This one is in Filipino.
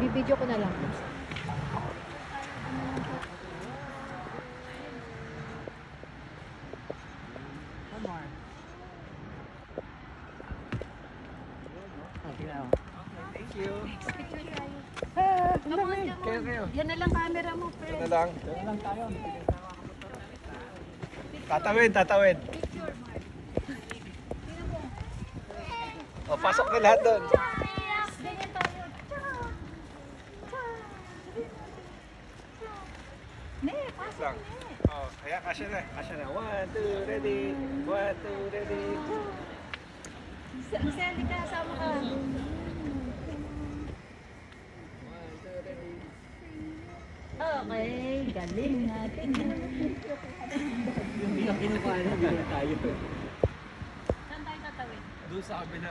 Bibidyo ko na lang. Thank you. Picture tayo. Come on. Kayo. Yan na lang camera mo, Ito friend. na lang. Tatawid, tatawid. Picture, Mark. O, pasok na lahat doon. Ganyan tayo. Ne, pasok Lang. ne. Oh, kaya kasya na. Kasya na. 1, 2, ready. 1, 2, ready. Sally ka, sama ka. 1, 2, ready. Okay, galing natin. Yung kinukuha na tayo. Saan tayo tatawid? Doon sa kabila.